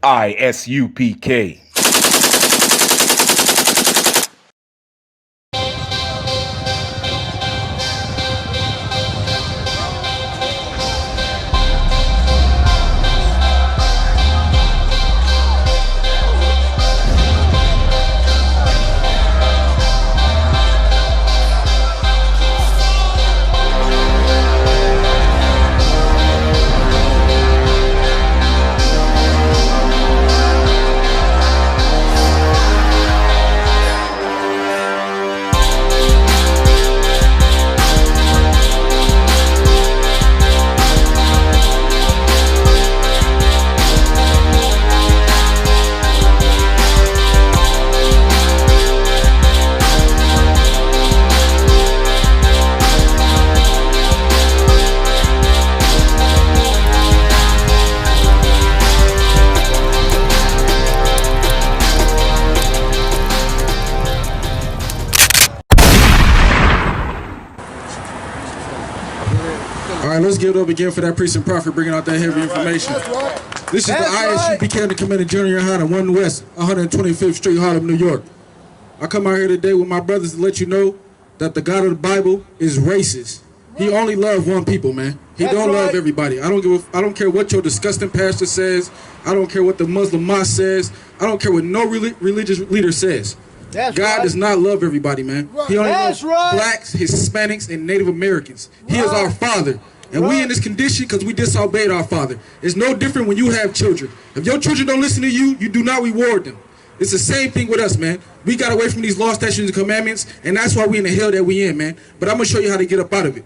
I.S.U.P.K. All right, let's give it up again for that priest and prophet bringing out that heavy information. This is the I.S.U.P.K. the Commander GEN.YAHANNA, 1 West, 125th Street, Harlem, New York. I come out here today with my brothers to let you know that the God of the Bible is racist. He only loves one people, man. He don't love everybody. I don't care what your disgusting pastor says. I don't care what the Muslim mosque says. I don't care what no religious leader says. God does not love everybody, man. He only loves blacks, Hispanics, and Native Americans. He is our father. And we in this condition because we disobeyed our father. It's no different when you have children. If your children don't listen to you, you do not reward them. It's the same thing with us, man. We got away from these laws, statutes, and commandments, and that's why we in the hell that we in, man. But I'm going to show you how to get up out of it.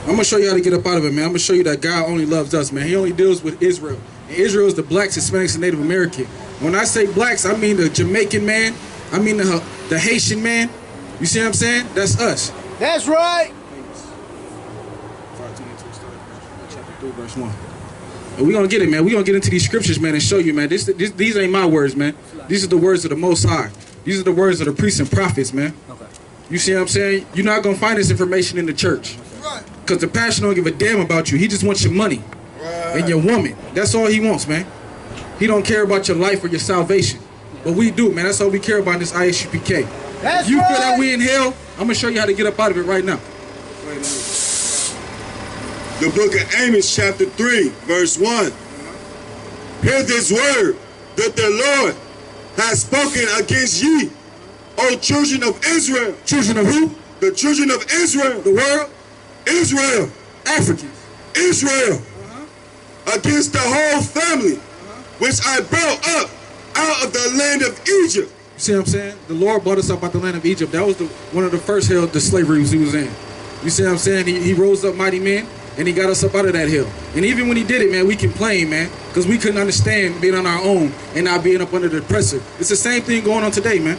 I'm going to show you how to get up out of it, man. I'm going to show you that God only loves us, man. He only deals with Israel. And Israel is the blacks, Hispanics, and Native American. When I say blacks, I mean the Jamaican man. I mean the Haitian man. You see what I'm saying? That's us. That's right. Chapter 3, verse 1. And we're going to get it, man. We're going to get into these scriptures, man, and show you, man. These ain't my words, man. These are the words of the Most High. These are the words of the priests and prophets, man. Okay. You see what I'm saying? You're not going to find this information in the church. Because the pastor don't give a damn about you. He just wants your money and your woman. That's all he wants, man. He don't care about your life or your salvation. But we do, man. That's all we care about in this I.S.U.P.K. If you feel that we in hell, I'm going to show you how to get up out of it right now. The book of Amos, chapter 3, verse 1. Hear this word that the Lord has spoken against ye, O children of Israel. Children of who? The children of Israel. The world? Israel. Africans. Israel. Against the whole family, which I brought up out of the land of Egypt. You see what I'm saying? The Lord brought us up out the land of Egypt. That was one of the first hell, the slavery he was in. You see what I'm saying? He rose up mighty men, and he got us up out of that hell. And even when he did it, man, we complained, man, because we couldn't understand being on our own and not being up under the oppressor. It's the same thing going on today, man.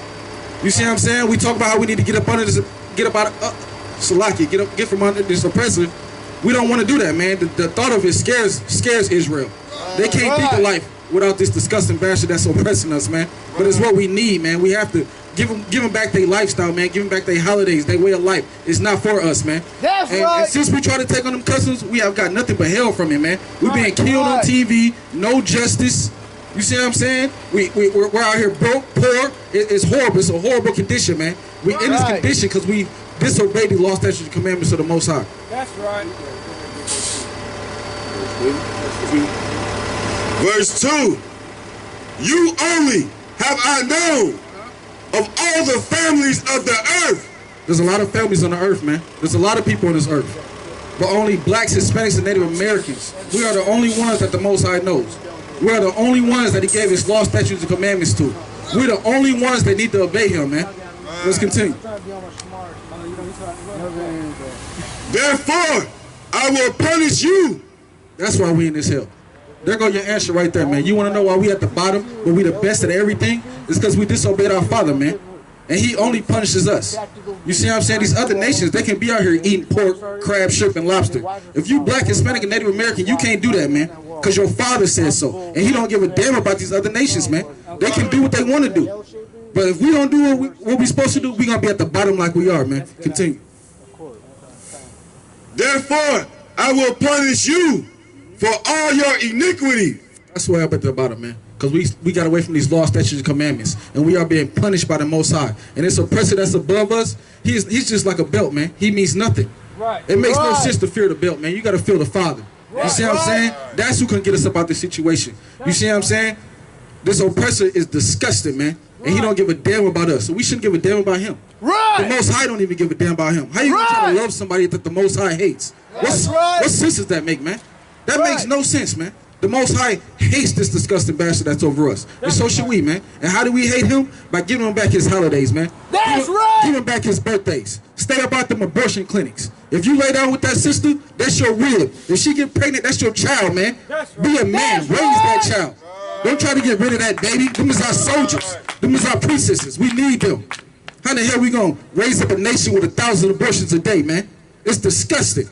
You see what I'm saying? We talk about how we need to get up under this, get up out of, Salaki, get from under this oppressor. We don't want to do that, man. The thought of it scares Israel. They can't think of life without this disgusting bastard that's oppressing us, man. But it's what we need, man. We have to give them back their lifestyle, man. Give them back their holidays, their way of life. It's not for us, man. And since we try to take on them customs, we have got nothing but hell from it, man. We're being killed on TV, no justice. You see what I'm saying? We're out here broke, poor. It's horrible. It's a horrible condition, man. We in this condition because we disobeyed the law, statutes, and commandments of the Most High. That's right. Verse 2. You only have I known of all the families of the earth. There's a lot of families on the earth, man. There's a lot of people on this earth. But only blacks, Hispanics, and Native Americans. We are the only ones that the Most High knows. We are the only ones that he gave his law, statutes, and commandments to. We're the only ones that need to obey him, man. Let's continue. Therefore, I will punish you. That's why we in this hell. There go your answer right there, man. You want to know why we at the bottom, but we the best at everything? It's because we disobeyed our Father, man. And he only punishes us. You see what I'm saying? These other nations, they can be out here eating pork, crab, shrimp, and lobster. If you black, Hispanic, and Native American, you can't do that, man. Because your Father says so. And he don't give a damn about these other nations, man. They can do what they want to do. But if we don't do what we're supposed to do, we're going to be at the bottom like we are, man. Continue. Therefore, I will punish you for all your iniquity. That's what happened about it, man. Because we got away from these laws, statutes, and commandments. And we are being punished by the Most High. And this oppressor that's above us, he's just like a belt, man. He means nothing. Right. It makes no sense to fear the belt, man. You got to fear the Father. You see what I'm saying? That's who can get us about this situation. You see what I'm saying? This oppressor is disgusting, man. And he don't give a damn about us. So we shouldn't give a damn about him. Right. The Most High don't even give a damn about him. How you gonna try to love somebody that the Most High hates? What sense does that make, man? That makes no sense, man. The Most High hates this disgusting bastard that's over us. And so should we, man. And how do we hate him? By giving him back his holidays, man. That's Give him back his birthdays. Stay about them abortion clinics. If you lay down with that sister, that's your rib. If she get pregnant, that's your child, man. Be a man. Raise that child. Don't try to get rid of that baby. Them is our soldiers. Them is our princesses. We need them. How the hell we gonna raise up a nation with 1,000 abortions a day, man? It's disgusting.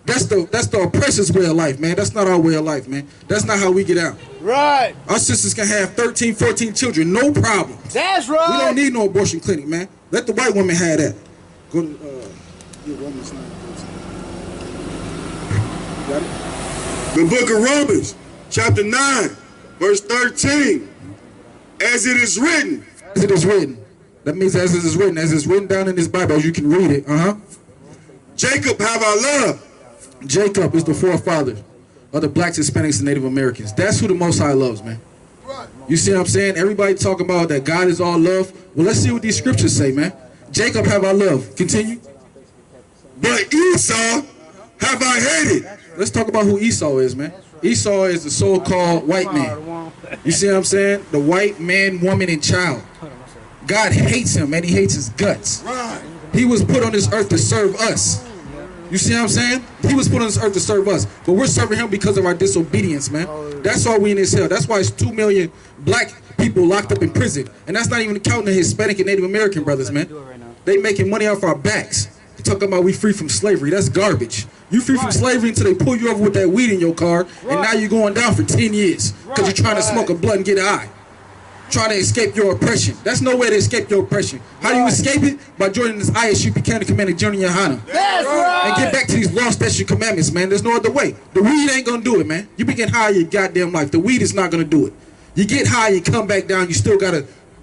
That's the oppressor's way of life, man. That's not our way of life, man. That's not how we get out. Right. Our sisters can have 13, 14 children, no problem. That's right. We don't need no abortion clinic, man. Let the white woman have that. Go to Romans 9. Got it? The book of Romans, chapter 9, verse 13. As it is written. As it is written. That means as it is written. As it's written down in this Bible, you can read it. Jacob have I loved. Jacob is the forefather of the blacks, Hispanics, and Native Americans. That's who the Most High loves, man. You see what I'm saying? Everybody talking about that God is all love. Well, let's see what these scriptures say, man. Jacob have I loved. Continue. But Esau have I hated. Let's talk about who Esau is, man. Esau is the so-called white man. You see what I'm saying? The white man, woman, and child. God hates him, man. He hates his guts. He was put on this earth to serve us. You see what I'm saying? He was put on this earth to serve us. But we're serving him because of our disobedience, man. That's why we in this hell. That's why it's 2 million black people locked up in prison. And that's not even counting the Hispanic and Native American brothers, man. They making money off our backs. They're talking about we free from slavery. That's garbage. You free from slavery until they pull you over with that weed in your car. And now you're going down for 10 years. Because you're trying to smoke a blunt and get high. Trying to escape your oppression. That's no way to escape your oppression. How do you escape it? By joining this I.S.U.P.K commanded GEN.YAHANNA. That's right. And get back to these law, statutes, and commandments, man. There's no other way. The weed ain't gonna do it, man. You be getting high your goddamn life. The weed is not gonna do it. You get high, you come back down, you still gotta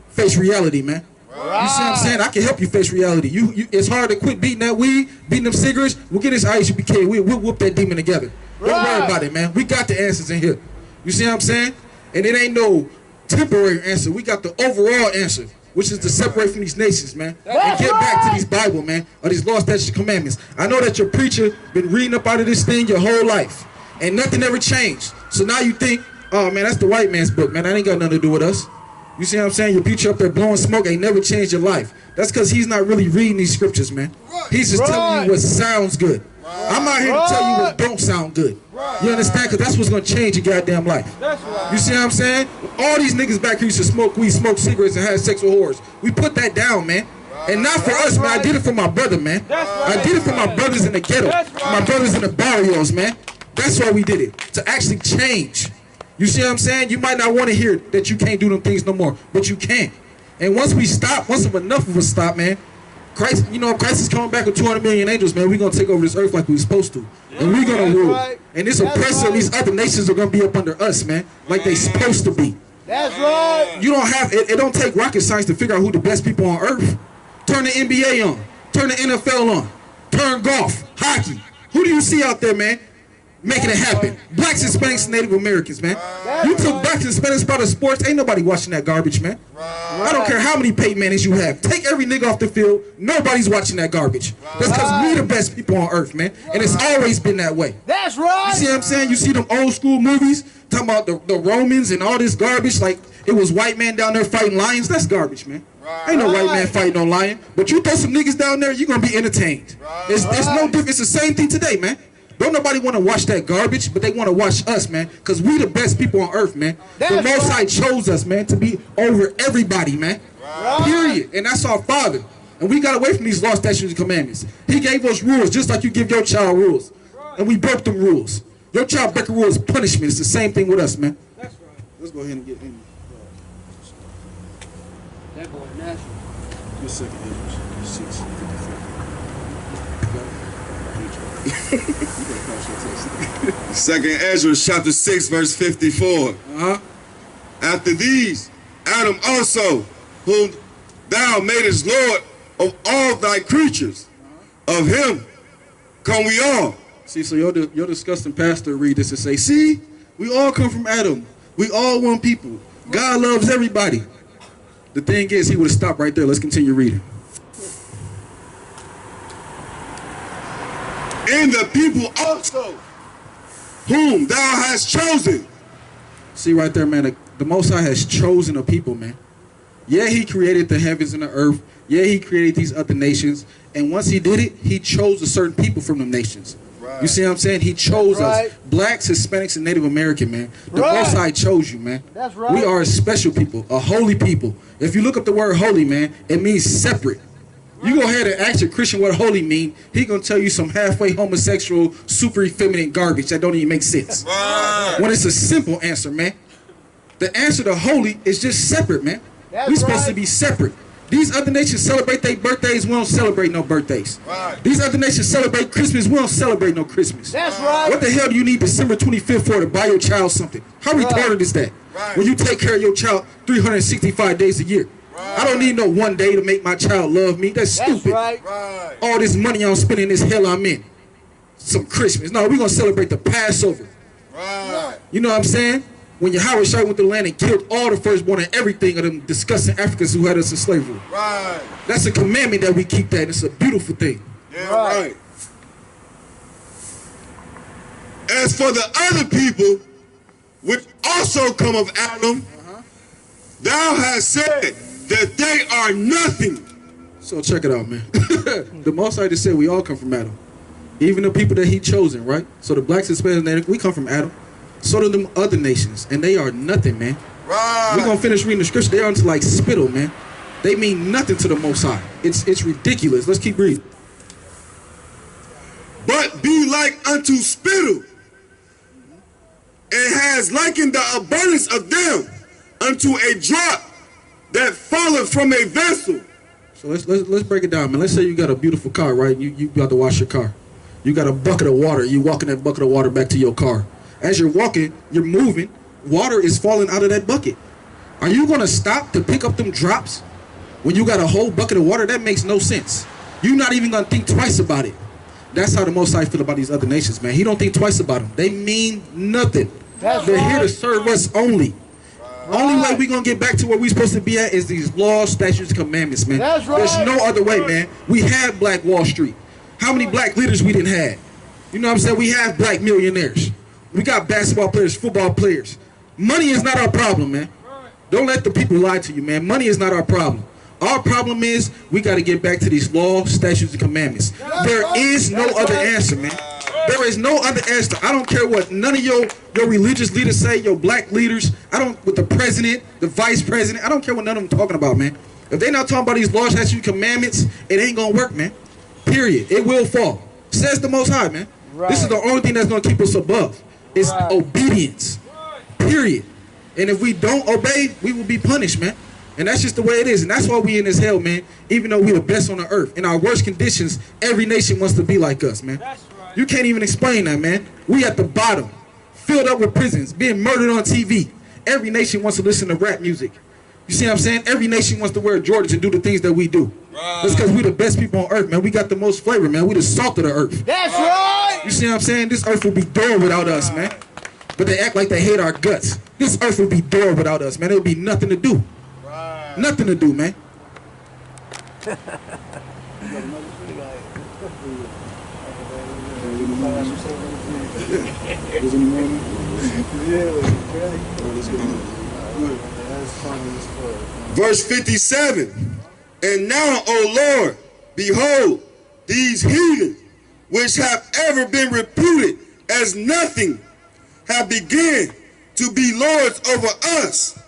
face reality, man. You see what I'm saying? I can help you face reality. It's hard to quit beating that weed, beating them cigarettes. We'll get this I.S.U.P.K. We'll whoop that demon together. Don't worry about it, man. We got the answers in here. You see what I'm saying? And it ain't no temporary answer. We got the overall answer, which is to separate from these nations, man, and get back to these Bible, man, or these law, statutes, and commandments. I know that your preacher been reading up out of this thing your whole life, and nothing ever changed. So now you think, oh man, that's the white man's book, man. That ain't got nothing to do with us. You see what I'm saying? Your preacher up there blowing smoke ain't never changed your life. That's because he's not really reading these scriptures, man. He's just telling you what sounds good. I'm out here to tell you what don't sound good. You understand? Because that's what's going to change your goddamn life. You see what I'm saying? All these niggas back here used to smoke weed, smoke cigarettes, and have sex with whores. We put that down, man. And not for us, man. I did it for my brother, man. I did it for my brothers in the ghetto. My brothers in the barrios, man. That's why we did it. To actually change. You see what I'm saying? You might not want to hear that you can't do them things no more. But you can. And once we stop, once enough of us stop, man, Christ, you know, Christ is coming back with 200 million angels, man. We're going to take over this earth like we're supposed to. And we're going to rule. And this oppressor and these other nations are going to be up under us, man. Like they supposed to be. That's right. You don't have, it don't take rocket science to figure out who the best people on earth. Turn the NBA on. Turn the NFL on. Turn golf. Hockey. Who do you see out there, man? Making it happen. Blacks, Hispanics, and Native Americans, man. You took blacks and Hispanics out of sports. Ain't nobody watching that garbage, man. I don't care how many Peyton Mannings you have. Take every nigga off the field. Nobody's watching that garbage. That's because we the best people on earth, man. And it's always been that way. That's right. You see what I'm saying? You see them old school movies talking about the Romans and all this garbage, like it was white man down there fighting lions. That's garbage, man. Ain't no white man fighting no lion. But you throw some niggas down there, you're going to be entertained. It's no different. It's the same thing today, man. Don't nobody want to watch that garbage, but they want to watch us, man, because we the best people on earth, man. The Most High chose us, man, to be over everybody, man. Period. And that's our Father. And we got away from these law, statutes, and commandments. He gave us rules just like you give your child rules. And we broke them rules. Your child breaking rules is punishment. It's the same thing with us, man. That's right. Let's go ahead and get in. That boy national. Just a second. 6:54. Second Ezra chapter 6 verse 54. After these, Adam also, whom thou madest Lord of all thy creatures, of him come we all. See, so your disgusting pastor read this and say, see, we all come from Adam. We all one people. God loves everybody. The thing is, he would have stopped right there. Let's continue reading. And the people also, whom thou hast chosen. See right there, man, the Most High has chosen a people, man. Yeah, he created the heavens and the earth. Yeah, he created these other nations. And once he did it, he chose a certain people from them nations. Right. You see what I'm saying? He chose us. Blacks, Hispanics, and Native American, man. The Most High chose you, man. That's right. We are a special people, a holy people. If you look up the word holy, man, it means separate. You go ahead and ask a Christian what holy mean, he gonna tell you some halfway homosexual, super effeminate garbage that don't even make sense. Right. When it's a simple answer, man. The answer to holy is just separate, man. We're supposed to be separate. These other nations celebrate their birthdays, we don't celebrate no birthdays. Right. These other nations celebrate Christmas, we don't celebrate no Christmas. That's right. What the hell do you need December 25th for to buy your child something? How retarded is that? Right. When you take care of your child 365 days a year. I don't need no one day to make my child love me. That's stupid. Right. All this money I'm spending, this hell I'm in. Some Christmas. No, we're going to celebrate the Passover. Right. You know what I'm saying? When Yahweh Shai went to the land and killed all the firstborn and everything of them disgusting Africans who had us in slavery. Right. That's a commandment that we keep that. It's a beautiful thing. Yeah, right. As for the other people, which also come of Adam, thou hast said that they are nothing. So check it out, man. The Most High just said we all come from Adam. Even the people that he chosen, right? So the blacks, Hispanics, we come from Adam. So do them other nations. And they are nothing, man. Right. We're going to finish reading the scripture. They are into like spittle, man. They mean nothing to the Most High. It's ridiculous. Let's keep reading. But be like unto spittle, and has likened the abundance of them unto a drop that falleth from a vessel. So let's break it down, man. Let's say you got a beautiful car, right? You got to wash your car. You got a bucket of water. You walking that bucket of water back to your car. As you're walking, you're moving. Water is falling out of that bucket. Are you going to stop to pick up them drops when you got a whole bucket of water? That makes no sense. You're not even going to think twice about it. That's how the Most High feel about these other nations, man. He don't think twice about them. They mean nothing. They're here to serve us only. Only way we're going to get back to where we're supposed to be at is these laws, statutes, and commandments, man. That's right. There's no other way, man. We had Black Wall Street. How many black leaders we didn't have? You know what I'm saying? We have black millionaires. We got basketball players, football players. Money is not our problem, man. Don't let the people lie to you, man. Money is not our problem. Our problem is we got to get back to these laws, statutes, and commandments. There is no other answer, man. There is no other answer. I don't care what none of your religious leaders say, your black leaders. With the president, the vice president. I don't care what none of them talking about, man. If they not talking about these laws, statutes, commandments, it ain't gonna work, man. Period. It will fall. Says the Most High, man. Right. This is the only thing that's gonna keep us above. It's obedience. Period. And if we don't obey, we will be punished, man. And that's just the way it is. And that's why we in this hell, man. Even though we the best on the earth. In our worst conditions, every nation wants to be like us, man. You can't even explain that, man. We at the bottom, filled up with prisons, being murdered on TV. Every nation wants to listen to rap music. You see what I'm saying? Every nation wants to wear Jordans and do the things that we do. Right. That's because we the best people on earth, man. We got the most flavor, man. We the salt of the earth. That's right. You see what I'm saying? This earth will be dull without us, man. But they act like they hate our guts. This earth will be dull without us, man. There will be nothing to do. Right. Nothing to do, man. Verse 57. And now, O Lord, behold, these heathens, which have ever been reputed as nothing, have begun to be lords over us.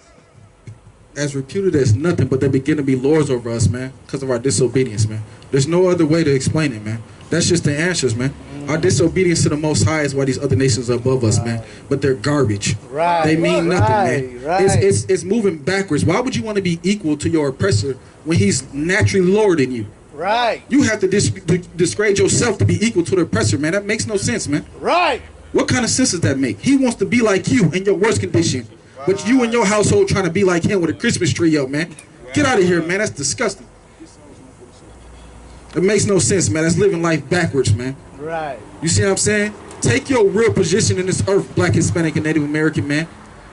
As reputed as nothing, but they begin to be lords over us, man, because of our disobedience, man. There's no other way to explain it, man. That's just the answers, man. Our disobedience to the Most High is why these other nations are above us, man. But they're garbage. Right. They mean nothing, man. Right. It's moving backwards. Why would you want to be equal to your oppressor when he's naturally lower than you? Right. You have to disgrade yourself to be equal to the oppressor, man. That makes no sense, man. Right. What kind of sense does that make? He wants to be like you in your worst condition, but you and your household trying to be like him with a Christmas tree up, man. Get out of here, man. That's disgusting. It makes no sense, man. That's living life backwards, man. Right. You see what I'm saying? Take your real position in this earth, Black, Hispanic, and Native American, man,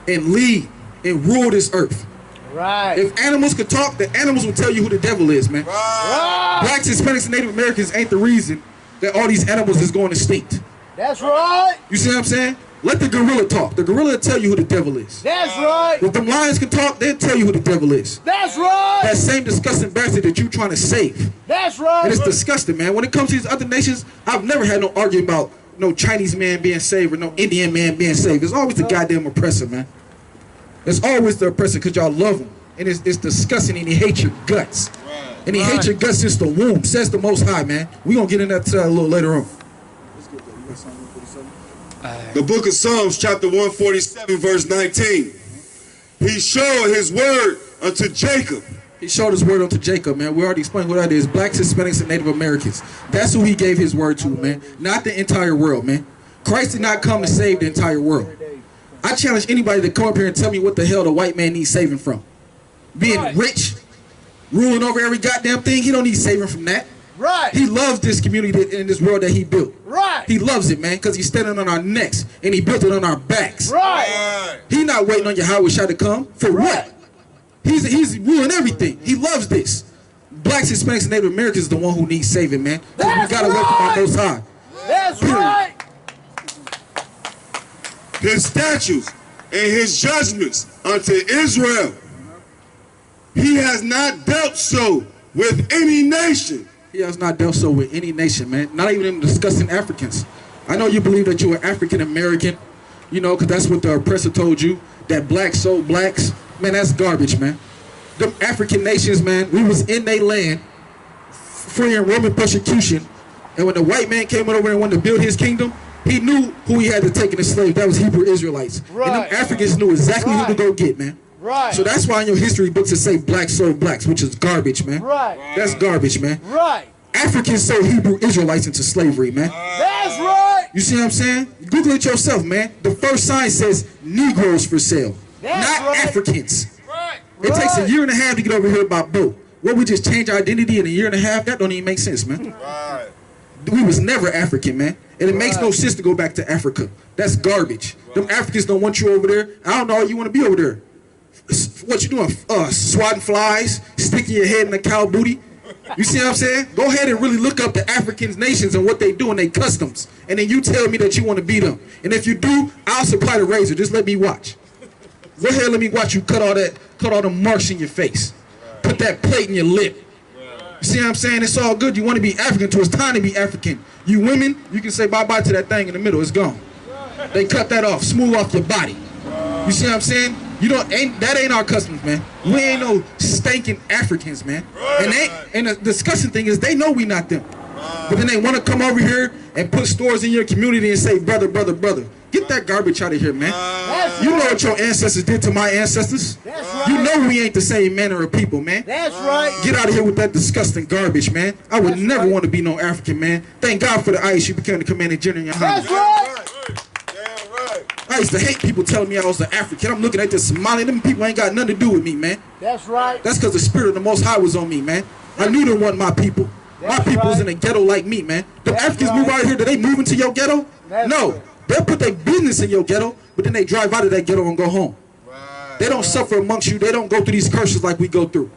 and lead and rule this earth. Right. If animals could talk, the animals will tell you who the devil is, man. Right. Blacks, Hispanics, and Native Americans ain't the reason that all these animals is going extinct. That's right. You see what I'm saying? Let the gorilla talk. The gorilla will tell you who the devil is. That's right. If them lions can talk, they'll tell you who the devil is. That's right. That same disgusting bastard that you trying to save. That's right. And it's disgusting, man. When it comes to these other nations, I've never had no argument about no Chinese man being saved or no Indian man being saved. It's always the goddamn oppressor, man. It's always the oppressor because y'all love him. And it's disgusting, and he hates your guts. Right. And he hates your guts since the womb, says the Most High, man. We're going to get into that a little later on. The book of Psalms, chapter 147, verse 19. He showed his word unto Jacob. He showed his word unto Jacob, man. We already explained what that is. Blacks, Hispanics, and Native Americans. That's who he gave his word to, man. Not the entire world, man. Christ did not come to save the entire world. I challenge anybody to come up here and tell me what the hell the white man needs saving from. Being rich, ruling over every goddamn thing, he don't need saving from that. Right. He loves this community in this world that he built. Right. He loves it, man, because he's standing on our necks and he built it on our backs. Right. He not waiting on Yahweh to come. For what? He's ruling everything. He loves this. Blacks, Hispanics, and Native Americans is the one who needs saving, man. That's we gotta wait for our Most High. That's Period. right. His statutes and his judgments unto Israel. He has not dealt so with any nation. He has not dealt so with any nation, man. Not even in discussing Africans. I know you believe that you're an African American, you know, because that's what the oppressor told you, that blacks sold blacks. Man, that's garbage, man. Them African nations, man, we was in their land, fleeing Roman persecution, and when the white man came over and wanted to build his kingdom, he knew who he had to take in as slaves. That was Hebrew Israelites. Right. And them Africans knew exactly who to go get, man. Right. So that's why in your history books it say blacks sold blacks, which is garbage, man. Right. That's garbage, man. Right. Africans sold Hebrew Israelites into slavery, man. That's right. You see what I'm saying? Google it yourself, man. The first sign says Negroes for sale, That's not right. Africans. Right. It takes a year and a half to get over here by boat. What, we just change our identity in a year and a half? That don't even make sense, man. Right. We was never African, man. And it makes no sense to go back to Africa. That's garbage. Them Africans don't want you over there. I don't know, you want to be over there. What you doing? Swatting flies, sticking your head in a cow booty. You see what I'm saying? Go ahead and really look up the African nations and what they do and their customs. And then you tell me that you want to beat them. And if you do, I'll supply the razor. Just let me watch. Go ahead, let me watch you cut all the marks in your face. Put that plate in your lip. You see what I'm saying? It's all good. You want to be African till it's time to be African. You women, you can say bye-bye to that thing in the middle. It's gone. They cut that off, smooth off your body. You see what I'm saying? That ain't our customs, man. We ain't no stinking Africans, man. And the disgusting thing is they know we not them. But then they want to come over here and put stores in your community and say, brother, brother, brother. Get that garbage out of here, man. You know what your ancestors did to my ancestors. That's right. You know we ain't the same manner of people, man. That's right. Get out of here with that disgusting garbage, man. I would never want to be no African, man. Thank God for the I.S.U.P.K, the Commanding General. That's right. I used to hate people telling me I was an African. I'm looking at this Somali. Them people ain't got nothing to do with me, man. That's right. That's because the spirit of the Most High was on me, man. I knew they weren't my people. My people's in a ghetto like me, man. The Africans move out here, do they move into your ghetto? No. They'll put their business in your ghetto, but then they drive out of that ghetto and go home. They don't suffer amongst you. They don't go through these curses like we go through.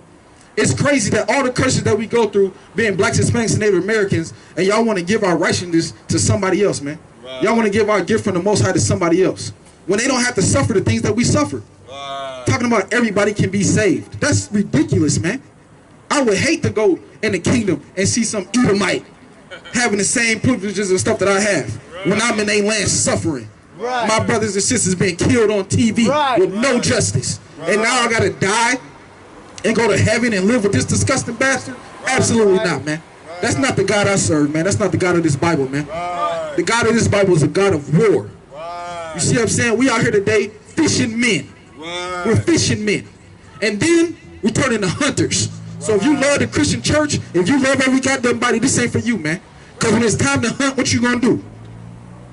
It's crazy that all the curses that we go through, being blacks, Hispanics, and Native Americans, and y'all want to give our righteousness to somebody else, man. Y'all want to give our gift from the Most High to somebody else, when they don't have to suffer the things that we suffer. Talking about everybody can be saved. That's ridiculous, man. I would hate to go in the kingdom and see some Edomite having the same privileges and stuff that I have when I'm in their land suffering. My brothers and sisters being killed on TV with no justice. And now I got to die and go to heaven and live with this disgusting bastard? Absolutely not, man. That's not the God I serve, man. That's not the God of this Bible, man. The God of this Bible is a God of war. You see what I'm saying? We out here today fishing men. We're fishing men. And then we turn into hunters. So if you love the Christian church, if you love every goddamn body, this ain't for you, man. Because when it's time to hunt, what you gonna do?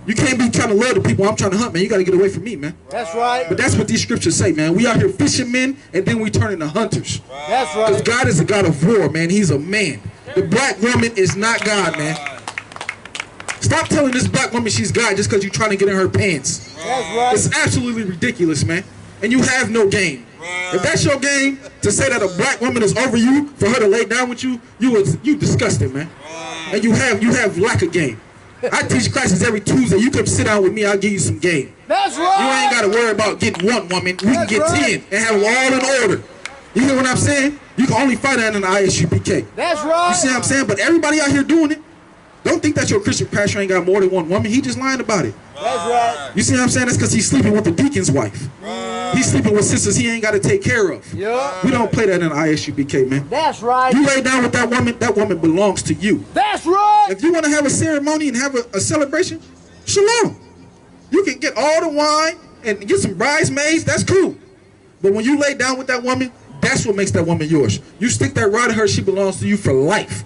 You can't be trying to love the people I'm trying to hunt, man. You gotta get away from me, man. That's right. But that's what these scriptures say, man. We out here fishing men, and then we turn into hunters. That's right. Because God is a God of war, man. He's a man. The black woman is not God, man. Stop telling this black woman she's God just because you're trying to get in her pants. That's right. It's absolutely ridiculous, man. And you have no game. If that's your game, to say that a black woman is over you, for her to lay down with you, you disgusting, man. And you have lack of game. I teach classes every Tuesday. You come sit down with me, I'll give you some game. That's right. You ain't got to worry about getting one woman. We can get 10 and have them all in order. You hear what I'm saying? You can only find that in the I.S.U.P.K. That's right. You see what I'm saying? But everybody out here doing it. Don't think that your Christian pastor ain't got more than one woman. He just lying about it. That's right. You see what I'm saying? That's because he's sleeping with the deacon's wife. He's sleeping with sisters he ain't got to take care of. Yeah. We don't play that in the I.S.U.P.K, man. That's right. You lay down with that woman belongs to you. That's right. If you want to have a ceremony and have a celebration, shalom. You can get all the wine and get some bridesmaids, that's cool. But when you lay down with that woman, that's what makes that woman yours. You stick that rod in her, she belongs to you for life.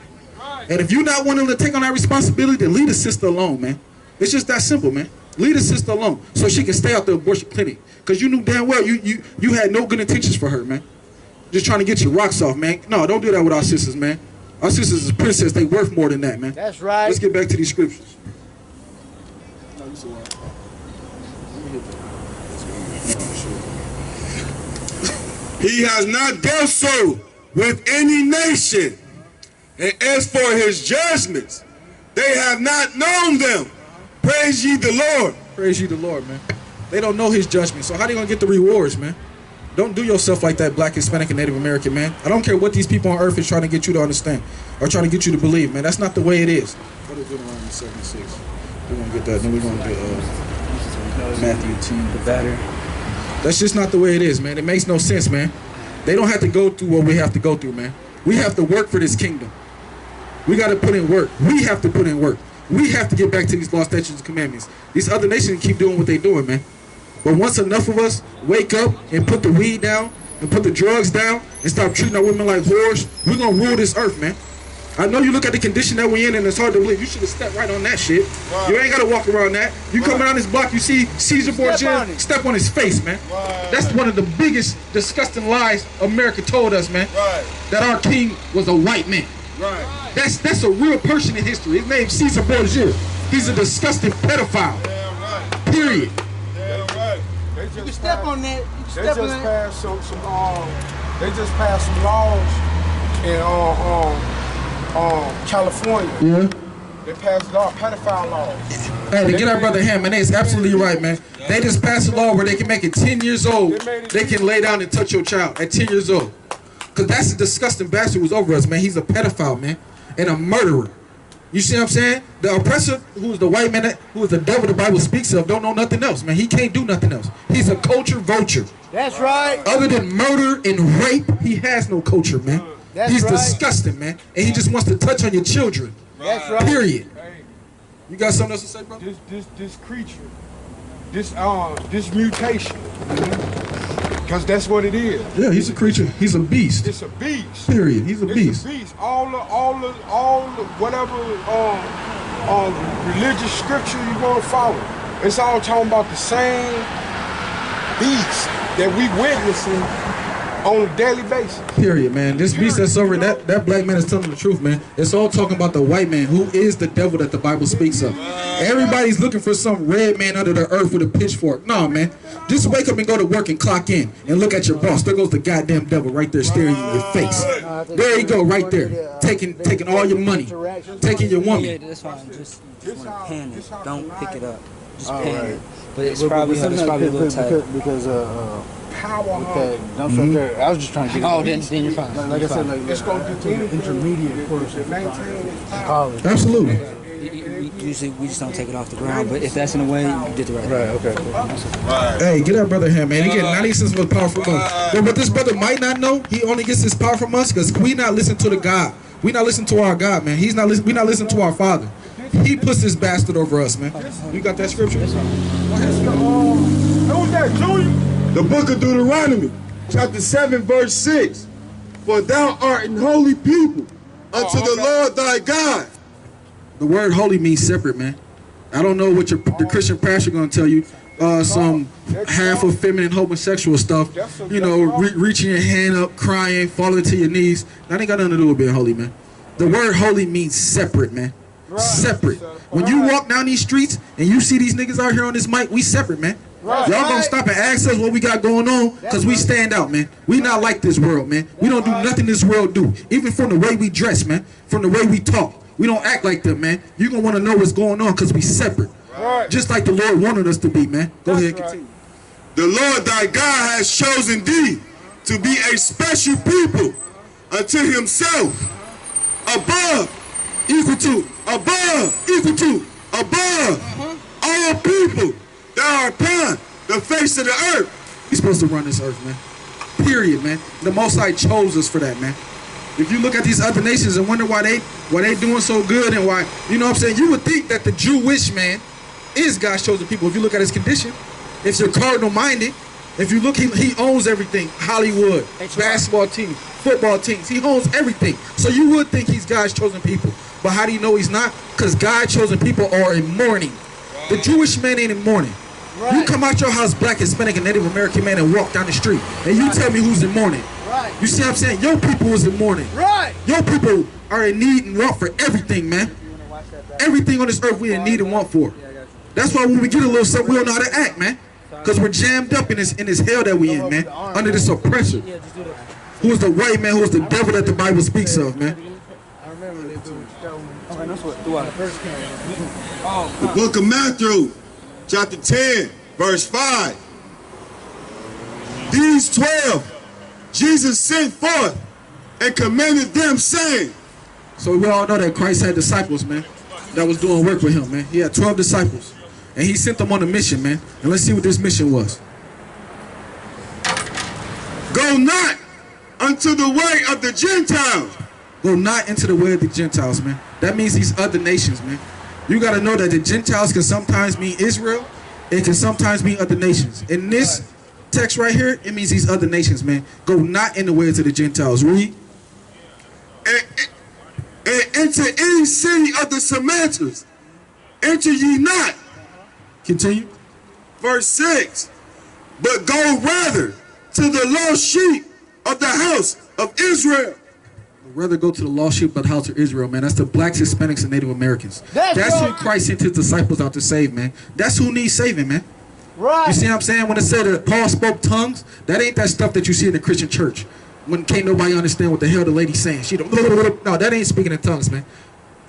And if you're not willing to take on that responsibility, then leave the sister alone, man. It's just that simple, man. Leave the sister alone so she can stay out the abortion clinic. Because you knew damn well you had no good intentions for her, man. Just trying to get your rocks off, man. No, don't do that with our sisters, man. Our sisters is princess. They worth more than that, man. That's right. Let's get back to these scriptures. He has not dealt so with any nation. And as for his judgments, they have not known them. Praise ye the Lord. Praise ye the Lord, man. They don't know his judgment. So how they going to get the rewards, man? Don't do yourself like that, black, Hispanic, and Native American, man. I don't care what these people on earth is trying to get you to understand or trying to get you to believe, man. That's not the way it is. What is Deuteronomy 76? We're going to get that. Then we're going to get Matthew 2. The battery. That's just not the way it is, man. It makes no sense, man. They don't have to go through what we have to go through, man. We have to work for this kingdom. We got to put in work. We have to put in work. We have to get back to these law, statutes, and commandments. These other nations keep doing what they're doing, man. But once enough of us wake up and put the weed down and put the drugs down and stop treating our women like whores, we're going to rule this earth, man. I know you look at the condition that we're in and it's hard to believe. You should have stepped right on that shit. Wow. You ain't got to walk around that. You come around this block, you see Caesar Borgia, step on his face, man. Wow. That's one of the biggest disgusting lies America told us, man. Right. That our king was a white man. Right. That's a real person in history. His name's Caesar Borgia. He's a disgusting pedophile. Yeah, right. Period. Yeah, right. You can step on that. They just passed some laws in California. Yeah. They passed law, pedophile laws. Hey, to get our brother Ham, man, it's absolutely right, man. They just passed a law where they can make it 10 years old. They can lay down and touch your child at 10 years old. Because that's a disgusting bastard who's over us, man. He's a pedophile, man, and a murderer. You see what I'm saying? The oppressor, who's the white man, who is the devil the Bible speaks of, don't know nothing else, man. He can't do nothing else. He's a culture vulture. That's right. Other than murder and rape, he has no culture, man. He's disgusting, man. And he just wants to touch on your children. That's right. Period. You got something else to say, bro? This creature, this mutation, because that's what it is. Yeah, he's a creature. He's a beast. It's a beast. Period. He's a beast. It's a beast. All the whatever religious scripture you want to follow, it's all talking about the same beast that we witnessing on a daily basis. Period, man. This beast that's over, that black man is telling the truth, man. It's all talking about the white man, who is the devil that the Bible speaks of. Everybody's looking for some red man under the earth with a pitchfork. No, man. Just wake up and go to work and clock in and look at your boss. There goes the goddamn devil right there staring you in your face. There you go, right there. Taking all your money. Taking your woman. Yeah, that's fine. Just pan it. Don't pick it up. Just pan it. But it's probably a little tight. Because power. I was just trying to get then you're fine. Like I said, it's going to be intermediate course of college. Absolutely. Usually we just don't take it off the ground, but if that's in the way, you did the right. Right. Okay. Right. Hey, get that brother here, man. He get 90 cents of power from us. But what this brother might not know, he only gets his power from us because we not listen to the God. We not listen to our God, man. We not listen to our Father. He puts this bastard over us, man. You got that scripture? Who's that, Junior? The book of Deuteronomy, chapter 7, verse 6. For thou art an holy people unto the Lord thy God. The word holy means separate, man. I don't know what the Christian pastor gonna tell you. Some half of feminine homosexual stuff. You know, reaching your hand up, crying, falling to your knees. That ain't got nothing to do with being holy, man. The word holy means separate, man. Separate. When you walk down these streets and you see these niggas out here on this mic, we separate, man. Y'all gonna stop and ask us what we got going on, because we stand out, man. We not like this world, man. We don't do nothing this world do. Even from the way we dress, man. From the way we talk. We don't act like them, man. You gonna want to know what's going on because we separate. Just like the Lord wanted us to be, man. Go ahead, continue. The Lord thy God has chosen thee to be a special people unto himself, above, equal to, above, equal to, above all people that are upon the face of the earth. He's supposed to run this earth, man. Period, man. The Most High chose us for that, man. If you look at these other nations and wonder why they doing so good and why, you know what I'm saying, you would think that the Jewish man is God's chosen people. If you look at his condition, if you're cardinal minded, if you look, he owns everything. Hollywood, basketball teams, football teams, he owns everything. So you would think he's God's chosen people. But how do you know he's not? Because God's chosen people are in mourning. The Jewish man ain't in mourning. You come out your house, black, Hispanic, and Native American man, and walk down the street, and you tell me who's in mourning. You see what I'm saying? Your people was in mourning. Your people are in need and want for everything, man. Everything on this earth we in need and want for. That's why when we get a little something, we don't know how to act, man. Because we're jammed up in this hell that we in, man. Under this oppressor. Who is the white man, who is the devil that the Bible speaks of, man. The book of Matthew, chapter 10, verse 5. These 12 Jesus sent forth and commanded them, saying. So we all know that Christ had disciples, man, that was doing work with him, man. He had 12 disciples. And he sent them on a mission, man. And let's see what this mission was. Go not unto the way of the Gentiles. Go not into the way of the Gentiles, man. That means these other nations, man. You got to know that the Gentiles can sometimes mean Israel. It can sometimes mean other nations. In this text right here, it means these other nations, man. Go not in the way to the Gentiles. Read. And into any city of the Samaritans, enter ye not. Continue. Verse 6. But go rather to the lost sheep of the house of Israel. Rather go to the lost sheep of the house of Israel, man. That's the blacks, Hispanics, and Native Americans. That's who Christ sent his disciples out to save, man. That's who needs saving, man. You see what I'm saying? When it said that Paul spoke tongues, that ain't that stuff that you see in the Christian church. When can't nobody understand what the hell the lady's saying. She don't, no, that ain't speaking in tongues, man.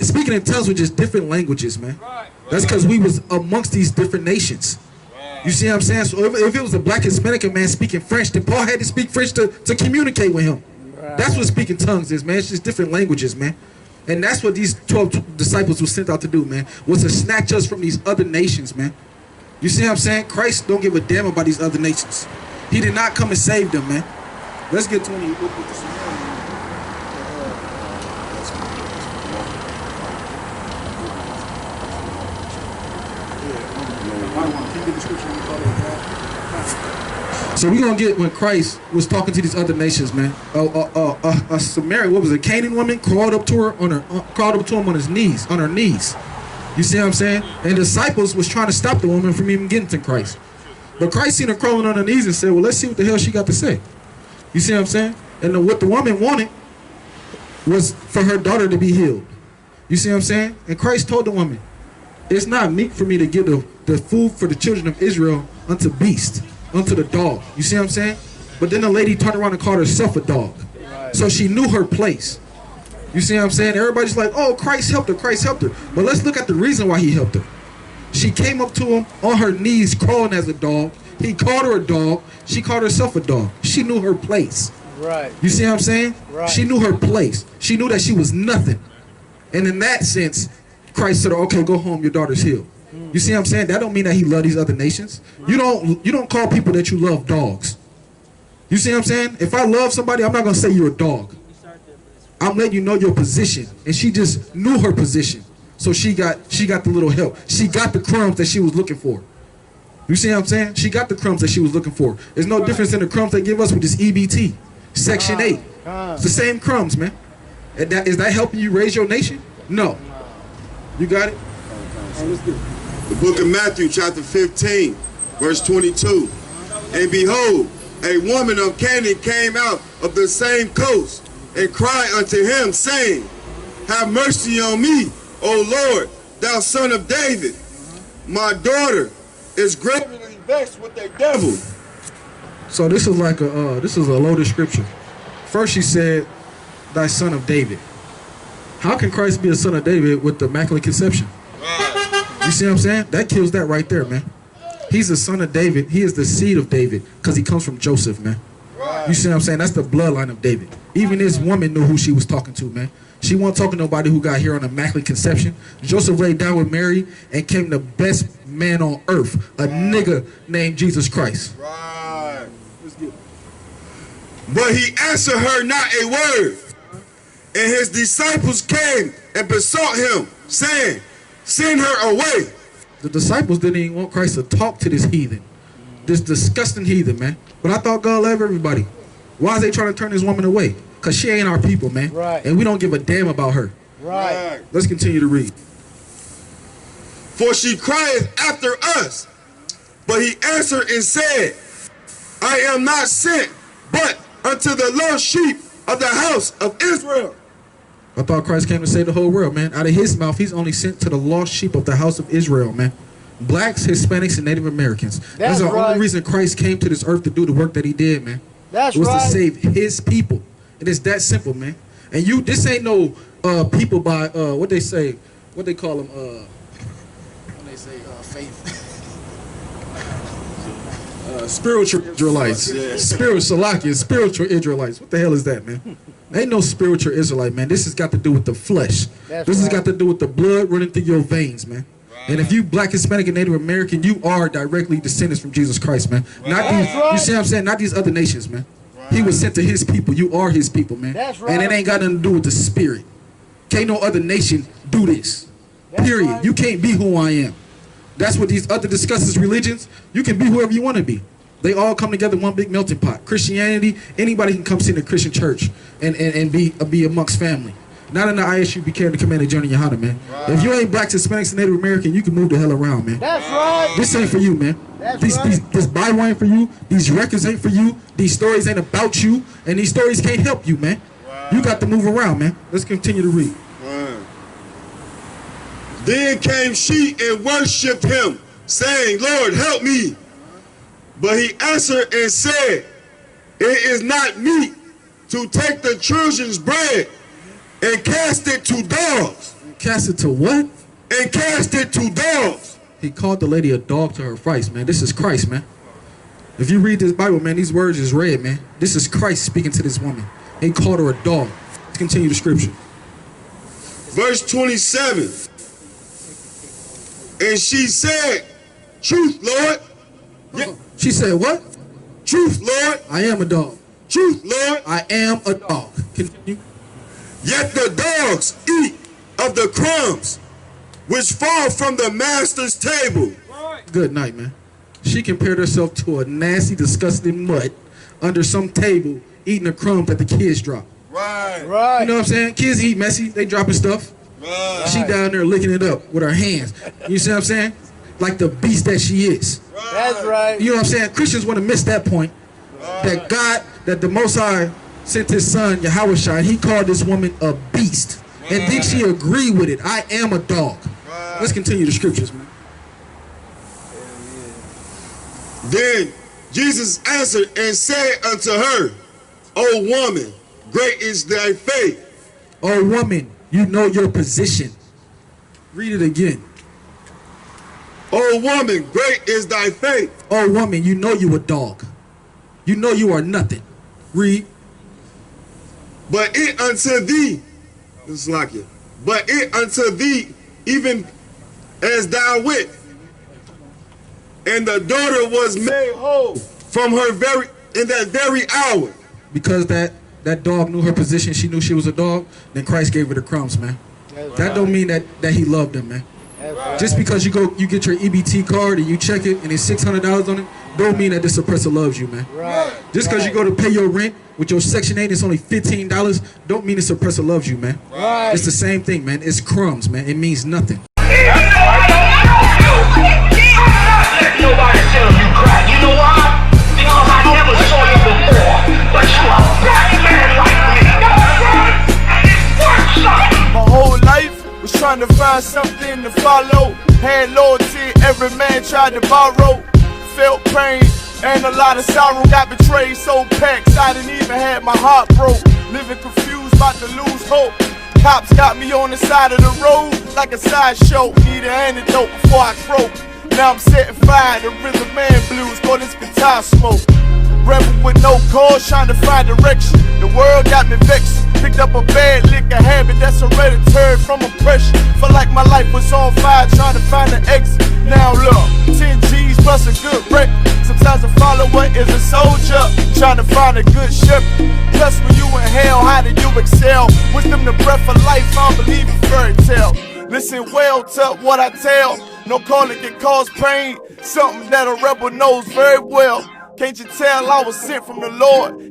Speaking in tongues with just different languages, man. That's because we was amongst these different nations. You see what I'm saying? So if it was a black Hispanic man speaking French, then Paul had to speak French to communicate with him. That's what speaking tongues is, man. It's just different languages, man. And that's what these 12 disciples were sent out to do, man. Was to snatch us from these other nations, man. You see what I'm saying? Christ don't give a damn about these other nations. He did not come and save them, man. Let's get to when So we're going to get when Christ was talking to these other nations, man. A Samaritan, what was it? A Canaan woman crawled up to him on his knees, on her knees. You see what I'm saying? And the disciples was trying to stop the woman from even getting to Christ. But Christ seen her crawling on her knees and said, well, let's see what the hell she got to say. You see what I'm saying? And what the woman wanted was for her daughter to be healed. You see what I'm saying? And Christ told the woman, it's not meet for me to give the food for the children of Israel unto beasts, unto the dog. You see what I'm saying? But then the lady turned around and called herself a dog. So she knew her place. You see what I'm saying? Everybody's like, oh, Christ helped her, Christ helped her. But let's look at the reason why he helped her. She came up to him on her knees crawling as a dog. He called her a dog. She called herself a dog. She knew her place. Right. You see what I'm saying? Right. She knew her place. She knew that she was nothing. And in that sense, Christ said, okay, go home, your daughter's healed. You see what I'm saying? That don't mean that he loved these other nations. You don't call people that you love dogs. You see what I'm saying? If I love somebody, I'm not going to say you're a dog. I'm letting you know your position. And she just knew her position. So she got the little help. She got the crumbs that she was looking for. You see what I'm saying? She got the crumbs that she was looking for. There's no difference in the crumbs they give us with this EBT. Section 8. It's the same crumbs, man. Is that helping you raise your nation? No. You got it? The book of Matthew, chapter 15, verse 22. And behold, a woman of Canaan came out of the same coast and cried unto him, saying, have mercy on me, O Lord, thou son of David. My daughter is greatly vexed with a devil. So this is like this is a loaded scripture. First she said, thy son of David. How can Christ be a son of David with the immaculate conception? You see what I'm saying? That kills that right there, man. He's the son of David. He is the seed of David because he comes from Joseph, man. You see what I'm saying? That's the bloodline of David. Even this woman knew who she was talking to, man. She wasn't talking to nobody who got here on immaculate conception. Joseph laid down with Mary and came the best man on earth, a nigga named Jesus Christ. Right. But he answered her not a word. And his disciples came and besought him, saying, send her away. The disciples didn't even want Christ to talk to this heathen. This disgusting heathen, man. But I thought God loved everybody. Why is they trying to turn this woman away? Because she ain't our people, man. Right. And we don't give a damn about her. Right. Let's continue to read. For she crieth after us. But he answered and said, I am not sent, but unto the lost sheep of the house of Israel. I thought Christ came to save the whole world, man. Out of his mouth, he's only sent to the lost sheep of the house of Israel, man. Blacks, Hispanics, and Native Americans. That's the only reason Christ came to this earth to do the work that he did, man. It was to save his people. It is that simple, man. And this ain't no people by, what they say, what they call them, when they say faith. Spiritual Israelites. Spiritual Israelites. What the hell is that, man? Ain't no spiritual Israelite, man. This has got to do with the flesh. This has got to do with the blood running through your veins, man. And if you Black, Hispanic, and Native American, you are directly descendants from Jesus Christ, man. Not these, you see what I'm saying? Not these other nations, man. He was sent to his people. You are his people, man. And it ain't got nothing to do with the spirit. Can't no other nation do this. Period. You can't be who I am. That's what these other discusses religions. You can be whoever you want to be. They all come together in one big melting pot. Christianity, anybody can come sit in a Christian church and be amongst family. Not in the I.S.U.P.K. the command of GEN.YAHANNA, man. Right. If you ain't Blacks, Hispanics, and Native American, you can move the hell around, man. That's right. This ain't for you, man. This Bible ain't for you. These records ain't for you. These stories ain't about you. And these stories can't help you, man. Right. You got to move around, man. Let's continue to read. Right. Then came she and worshipped him, saying, Lord, help me. But he answered and said, it is not meet to take the children's bread and cast it to dogs. Cast it to what? And cast it to dogs. He called the lady a dog to her face, man. This is Christ, man. If you read this Bible, man, these words is read, man. This is Christ speaking to this woman. He called her a dog. Let's continue the scripture. Verse 27. And she said, truth, Lord. Yeah. She said what? Truth, Lord. I am a dog. Truth, Lord. I am a dog. Continue. Yet the dogs eat of the crumbs which fall from the master's table. Good night, man. She compared herself to a nasty, disgusting mutt under some table eating the crumbs that the kids drop. Right. You know what I'm saying? Kids eat messy. They dropping stuff. Right. She down there licking it up with her hands. You see what I'm saying? Like the beast that she is. Right. That's right. You know what I'm saying? Christians want to miss that point. That God, that the Most High sent his son, Yahushua, and he called this woman a beast. And then she agreed with it. I am a dog. Let's continue the scriptures, man. Then Jesus answered and said unto her, O woman, great is thy faith. O woman, you know your position. Read it again. O woman, great is thy faith. O woman, you know you a dog. You know you are nothing. Read. But it unto thee, this is like it. But it unto thee, even as thou wit. And the daughter was made whole from her in that very hour. Because that dog knew her position, she knew she was a dog, then Christ gave her the crumbs, man. That don't mean that he loved them, man. Just because you get your EBT card and you check it and it's $600 on it, don't mean that this oppressor loves you, man. Right. Just because you go to pay your rent with your Section 8, it's only $15, don't mean this oppressor loves you, man. Right. It's the same thing, man. It's crumbs, man. It means nothing. Nobody tell you crack. You know why? Because I never saw you before. But you a black man like me. And it works out. My whole life was trying to find something to follow. Had loyalty, every man tried to borrow. Felt pain and a lot of sorrow. Got betrayed, sold packs. I didn't even have my heart broke. Living confused, about to lose hope. Cops got me on the side of the road like a sideshow. Need an antidote before I croak. Now I'm setting fire to rhythm man blues for this guitar smoke. Rebel with no cause, trying to find direction. The world got me vexed. Picked up a bad liquor habit that's hereditary from oppression. Felt like my life was on fire, trying to find an exit. Now look, 10 G's plus a good wreck. Sometimes a follower is a soldier, trying to find a good shepherd. Plus when you in hell, how do you excel? Wisdom the breath of life, I don't believe in fairy tale. Listen well to what I tell. No calling can cause pain. Something that a rebel knows very well. Can't you tell I was sent from the Lord?